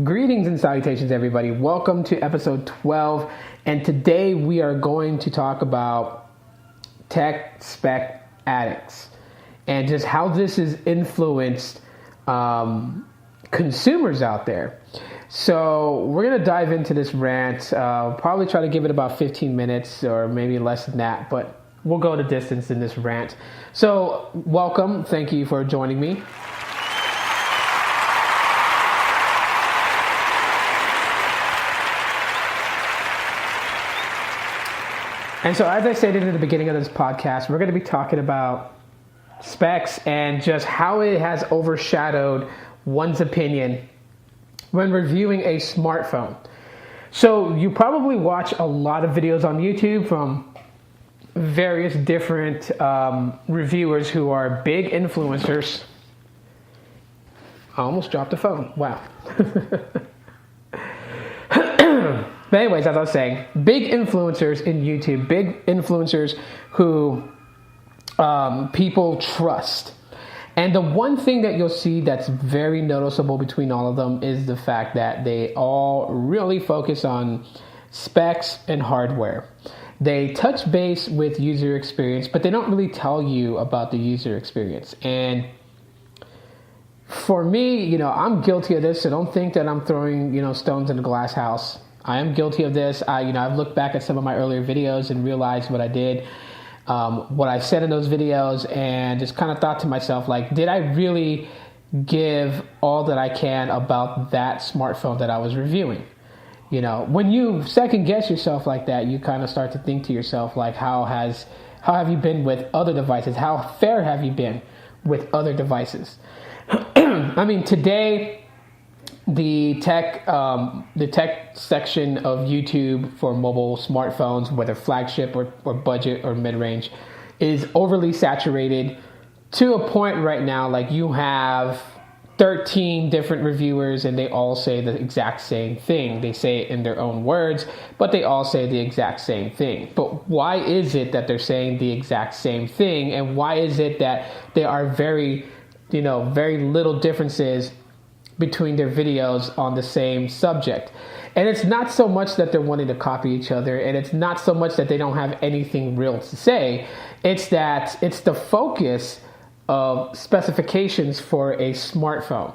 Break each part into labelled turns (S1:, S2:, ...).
S1: Greetings and salutations, everybody. Welcome to episode 12. And today we are going to talk about tech spec addicts and just how this has influenced consumers out there. So we're going to dive into this rant. Probably try to give it about 15 minutes or maybe less than that, but we'll go the distance in this rant. So welcome. Thank you for joining me. And so as I stated in the beginning of this podcast, we're going to be talking about specs and just how it has overshadowed one's opinion when reviewing a smartphone. So you probably watch a lot of videos on YouTube from various different reviewers who are big influencers. I almost dropped the phone. Wow. But anyways, as I was saying, big influencers in YouTube, big influencers who people trust. And the one thing that you'll see that's very noticeable between all of them is the fact that they all really focus on specs and hardware. They touch base with user experience, but they don't really tell you about the user experience. And for me, I'm guilty of this, so don't think that I'm throwing, stones in a glass house. I am guilty of this. I've looked back at some of my earlier videos and realized what I did, what I said in those videos, and just kind of thought to myself, did I really give all that I can about that smartphone that I was reviewing? When you second guess yourself like that, you kind of start to think to yourself, how have you been with other devices? How fair have you been with other devices? I mean, today, the tech section of YouTube for mobile smartphones, whether flagship or budget or mid-range, is overly saturated to a point right now. You have 13 different reviewers and they all say the exact same thing. They say it in their own words, but they all say the exact same thing. But why is it that they're saying the exact same thing? And why is it that there are very little differences between their videos on the same subject? And it's not so much that they're wanting to copy each other, and it's not so much that they don't have anything real to say. It's that it's the focus of specifications for a smartphone.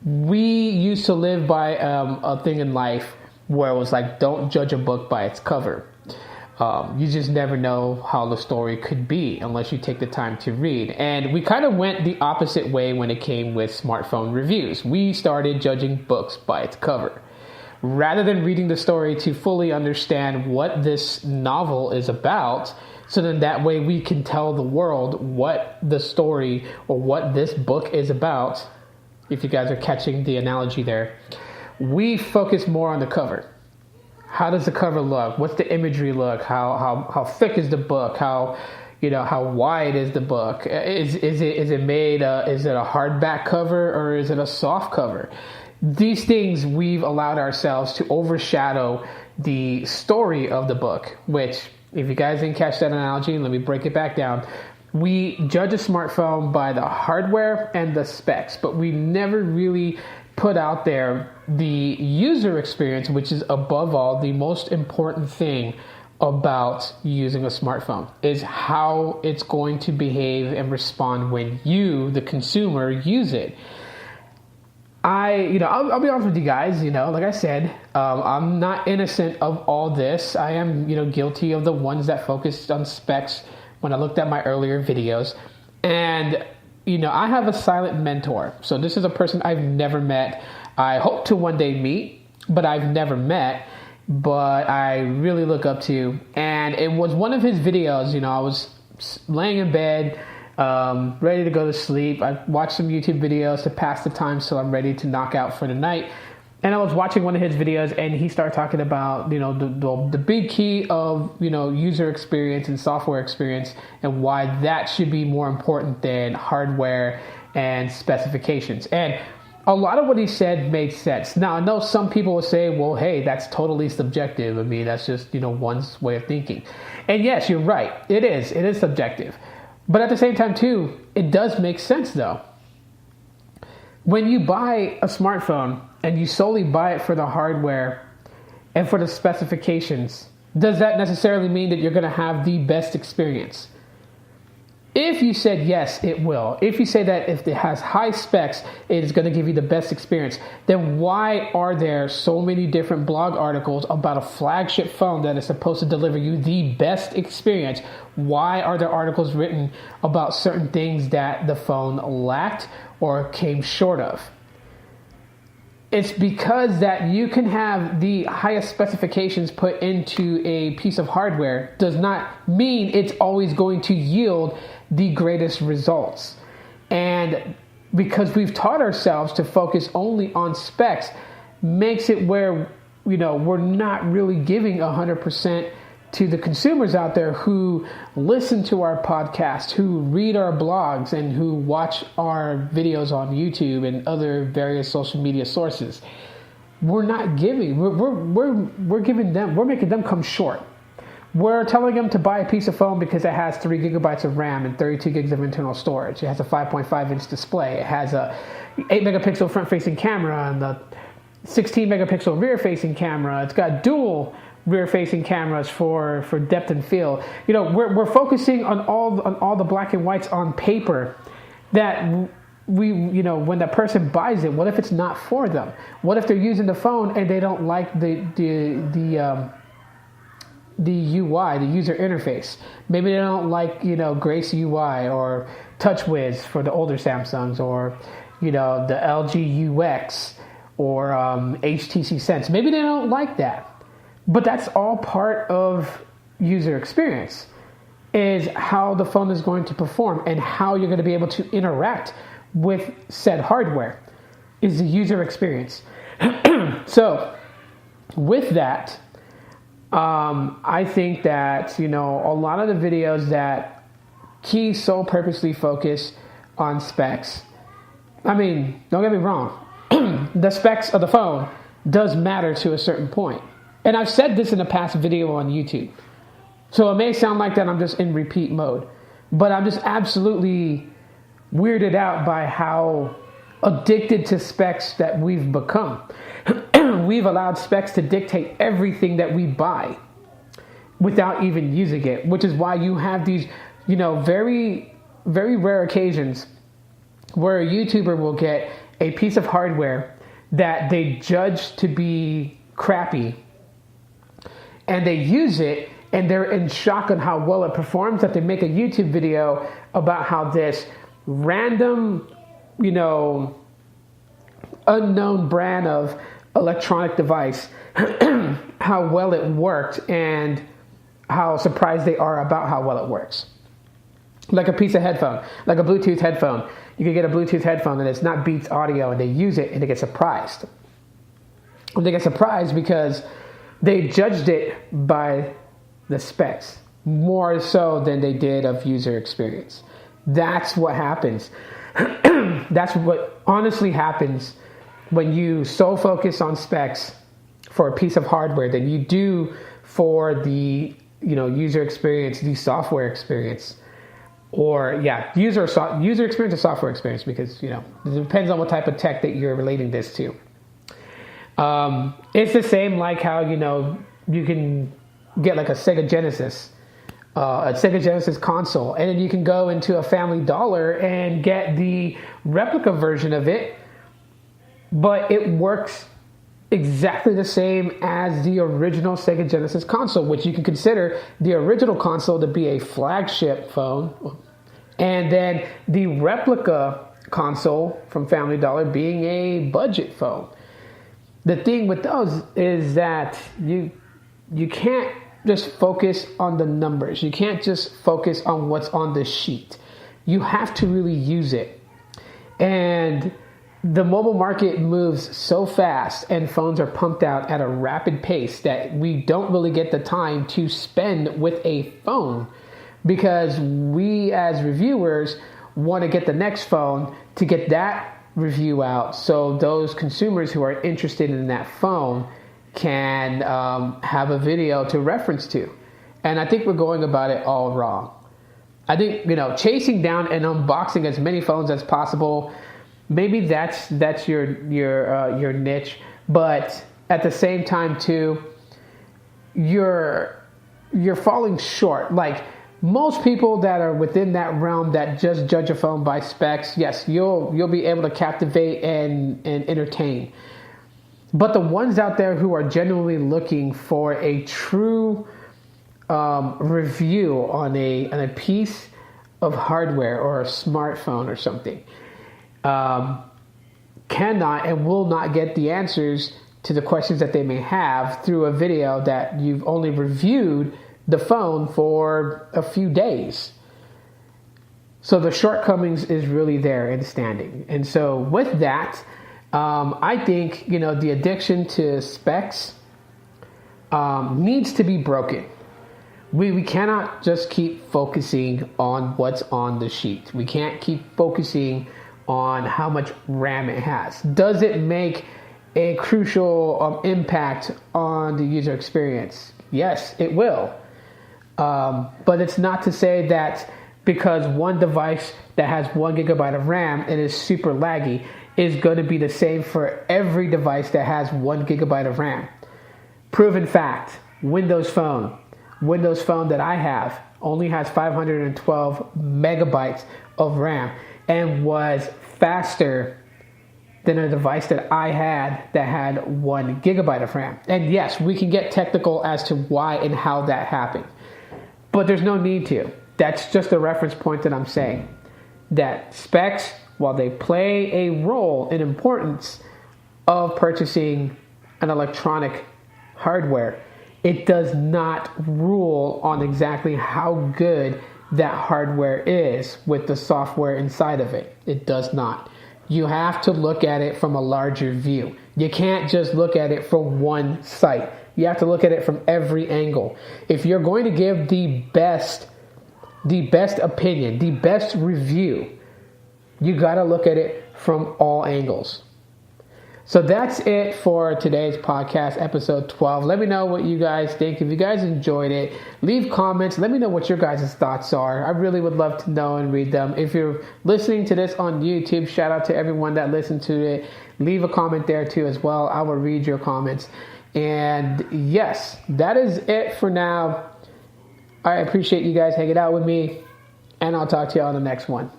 S1: We used to live by a thing in life where it was don't judge a book by its cover. You just never know how the story could be unless you take the time to read. And we kind of went the opposite way when it came with smartphone reviews. We started judging books by its cover. Rather than reading the story to fully understand what this novel is about, so then that way we can tell the world what the story or what this book is about, if you guys are catching the analogy there, we focus more on the cover. How does the cover look? What's the imagery look? How thick is the book? How wide is the book? Is it made? Is it a hardback cover or is it a soft cover? These things we've allowed ourselves to overshadow the story of the book. Which, if you guys didn't catch that analogy, let me break it back down. We judge a smartphone by the hardware and the specs, but we never really put out there the user experience, which is above all the most important thing about using a smartphone, is how it's going to behave and respond when you, the consumer, use it. I'll be honest with you guys, like I said, I'm not innocent of all this. I am, guilty of the ones that focused on specs when I looked at my earlier videos. And I have a silent mentor. So this is a person I've never met. I hope to one day meet, but I've never met, but I really look up to. And it was one of his videos. I was laying in bed, ready to go to sleep. I watched some YouTube videos to pass the time so I'm ready to knock out for the night. And I was watching one of his videos and he started talking about, the big key of, user experience and software experience and why that should be more important than hardware and specifications. And a lot of what he said made sense. Now, I know some people will say, well, hey, that's totally subjective. I mean, that's just, one's way of thinking. And yes, you're right. It is subjective. But at the same time, too, it does make sense, though. When you buy a smartphone and you solely buy it for the hardware and for the specifications, does that necessarily mean that you're going to have the best experience? If you said yes, it will. If you say that if it has high specs, it is going to give you the best experience, then why are there so many different blog articles about a flagship phone that is supposed to deliver you the best experience? Why are there articles written about certain things that the phone lacked or came short of? It's because that you can have the highest specifications put into a piece of hardware does not mean it's always going to yield the greatest results. And because we've taught ourselves to focus only on specs, makes it where, we're not really giving 100% to the consumers out there who listen to our podcast, who read our blogs, and who watch our videos on YouTube and other various social media sources. We're not giving. We're giving them. We're making them come short. We're telling them to buy a piece of phone because it has 3 gigabytes of RAM and 32 gigs of internal storage. It has a 5.5 inch display. It has a 8 megapixel front facing camera and the 16 megapixel rear facing camera. It's got dual rear-facing cameras for depth and field. We're focusing on all the black and whites on paper that when that person buys it, what if it's not for them? What if they're using the phone and they don't like the UI, the user interface? Maybe they don't like Grace UI or TouchWiz for the older Samsungs, or the LG UX or HTC Sense. Maybe they don't like that. But that's all part of user experience, is how the phone is going to perform and how you're going to be able to interact with said hardware is the user experience. So with that, I think that, a lot of the videos that so purposely focus on specs, don't get me wrong, the specs of the phone does matter to a certain point. And I've said this in a past video on YouTube. So it may sound like that I'm just in repeat mode. But I'm just absolutely weirded out by how addicted to specs that we've become. We've allowed specs to dictate everything that we buy without even using it. Which is why you have these, very, very rare occasions where a YouTuber will get a piece of hardware that they judge to be crappy, and they use it, and they're in shock on how well it performs, that they make a YouTube video about how this random, unknown brand of electronic device, how well it worked and how surprised they are about how well it works. Like a piece of headphone, like a Bluetooth headphone. You can get a Bluetooth headphone and it's not Beats audio, and they use it and they get surprised. And they get surprised because they judged it by the specs more so than they did of user experience. That's what happens. That's what honestly happens when you so focus on specs for a piece of hardware than you do for the user experience, the software experience. Or user experience or software experience, because it depends on what type of tech that you're relating this to. It's the same like how you can get like a Sega Genesis console, and then you can go into a Family Dollar and get the replica version of it, but it works exactly the same as the original Sega Genesis console, which you can consider the original console to be a flagship phone, and then the replica console from Family Dollar being a budget phone. The thing with those is that you can't just focus on the numbers. You can't just focus on what's on the sheet. You have to really use it. And the mobile market moves so fast and phones are pumped out at a rapid pace that we don't really get the time to spend with a phone, because we as reviewers want to get the next phone to get that review out, so those consumers who are interested in that phone can have a video to reference to. And I think we're going about it all wrong. I think chasing down and unboxing as many phones as possible maybe that's your niche, but at the same time too, you're falling short. Like most people that are within that realm that just judge a phone by specs, yes, you'll be able to captivate and entertain. But the ones out there who are genuinely looking for a true review on a piece of hardware or a smartphone or something, cannot and will not get the answers to the questions that they may have through a video that you've only reviewed the phone for a few days. So the shortcomings is really there and standing. And so with that, I think, the addiction to specs needs to be broken. We cannot just keep focusing on what's on the sheet. We can't keep focusing on how much RAM it has. Does it make a crucial impact on the user experience? Yes, it will. But it's not to say that because one device that has 1 gigabyte of RAM and is super laggy is going to be the same for every device that has 1 gigabyte of RAM. Proven fact, Windows Phone that I have only has 512 megabytes of RAM and was faster than a device that I had that had 1 gigabyte of RAM. And yes, we can get technical as to why and how that happened, but there's no need to. That's just a reference point that I'm saying. That specs, while they play a role in importance of purchasing an electronic hardware, it does not rule on exactly how good that hardware is with the software inside of it. It does not. You have to look at it from a larger view. You can't just look at it from one site. You have to look at it from every angle. If you're going to give the best opinion, the best review, you got to look at it from all angles. So that's it for today's podcast, episode 12. Let me know what you guys think. If you guys enjoyed it, leave comments. Let me know what your guys' thoughts are. I really would love to know and read them. If you're listening to this on YouTube, shout out to everyone that listened to it. Leave a comment there too as well. I will read your comments. And yes, that is it for now. I appreciate you guys hanging out with me, and I'll talk to you on the next one.